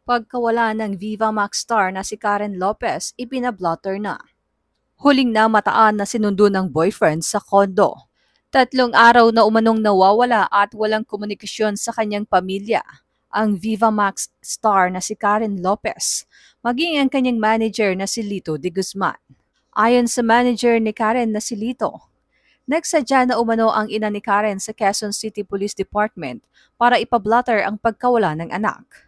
Pagkawala ng Viva Max star na si Karen Lopez, ipinablotter na. Huling namataan na sinundo ng boyfriend sa kondo. 3 araw na umanong nawawala at walang komunikasyon sa kanyang pamilya. Ang Viva Max star na si Karen Lopez, maging ang kanyang manager na si Lito de Guzman. Ayon sa manager ni Karen na si Lito, nagsadya na umano ang ina ni Karen sa Quezon City Police Department para ipablotter ang pagkawala ng anak.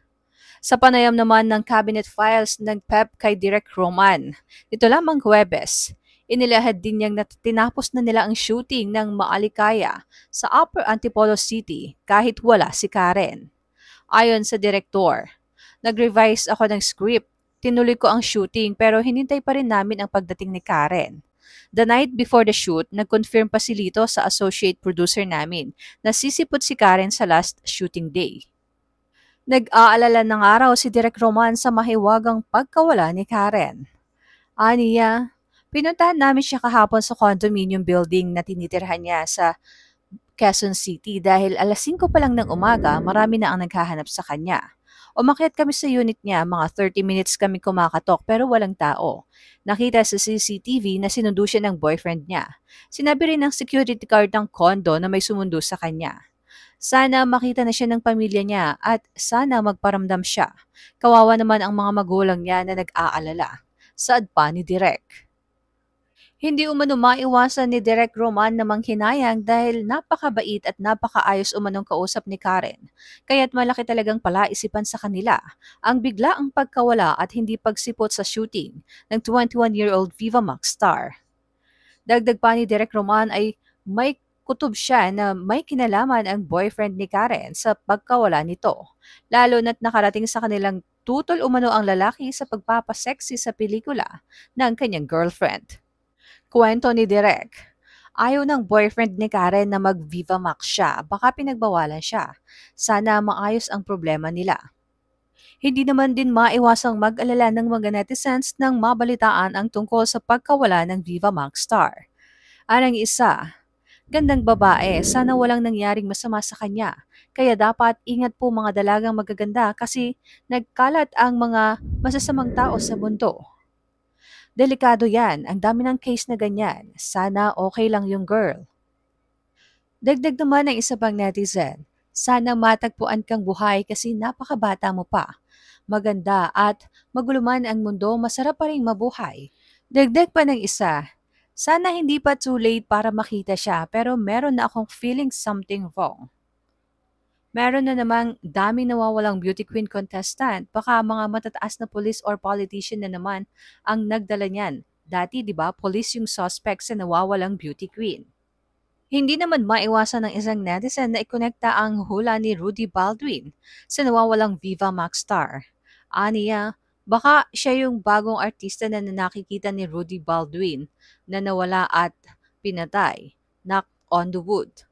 Sa panayam naman ng cabinet files ng PEP kay Direk Roman, ito lamang Huwebes, inilahad din niyang tinapos na nila ang shooting ng Maalikaya sa Upper Antipolo City kahit wala si Karen. Ayon sa direktor, nag-revise ako ng script, tinuloy ko ang shooting pero hinintay pa rin namin ang pagdating ni Karen. The night before the shoot, nag-confirm pa si Lito sa associate producer namin na sisipot si Karen sa last shooting day. Nag-aalala ng araw si Direk Roman sa mahiwagang pagkawala ni Karen. Aniya, pinuntahan namin siya kahapon sa condominium building na tinitirhan niya sa Quezon City dahil alas 5 pa lang ng umaga, marami na ang naghahanap sa kanya. Umakyat kami sa unit niya, mga 30 minutes kami kumakatok pero walang tao. Nakita sa CCTV na sinundo siya ng boyfriend niya. Sinabi rin ng security guard ng condo na may sumundo sa kanya. Sana makita na siya ng pamilya niya at sana magparamdam siya. Kawawa naman ang mga magulang niya na nag-aalala. Saad pa ni Direk. Hindi umano maiwasan ni Direk Roman na manghinayang dahil napakabait at napakaayos umanong kausap ni Karen. Kaya't malaki talagang palaisipan sa kanila ang biglaang pagkawala at hindi pagsipot sa shooting ng 21-year-old Viva Max star. Dagdag pa ni Direk Roman ay may kutob siya na may kinalaman ang boyfriend ni Karen sa pagkawala nito, lalo na't nakarating sa kanilang tutol umano ang lalaki sa pagpapaseksi sa pelikula ng kanyang girlfriend. Kwento ni Direk, ayaw ng boyfriend ni Karen na mag-Viva Max siya, baka pinagbawalan siya. Sana maayos ang problema nila. Hindi naman din maiwasang mag-alala ng mga netizens nang mabalitaan ang tungkol sa pagkawala ng Viva Max star. Anang isa, gandang babae, sana walang nangyaring masama sa kanya. Kaya dapat ingat po mga dalagang magaganda kasi nagkalat ang mga masasamang tao sa mundo. Delikado yan, ang dami ng case na ganyan. Sana okay lang yung girl. Dagdag naman ng isa pang netizen, sana matagpuan kang buhay kasi napakabata mo pa. Maganda at maguluman ang mundo, masarap pa rin mabuhay. Dagdag pa ng isa, sana hindi pa too late para makita siya pero meron na akong feeling something wrong. Meron na namang dami nawawalang beauty queen contestant. Baka mga matataas na police or politician na naman ang nagdala niyan. Dati, di ba, police yung suspect sa nawawalang beauty queen. Hindi naman maiwasan ng isang netizen na ikonekta ang hula ni Rudy Baldwin sa nawawalang Viva Max star. Aniya, baka siya yung bagong artista na nakikita ni Rudy Baldwin na nawala at pinatay. Knock on the wood.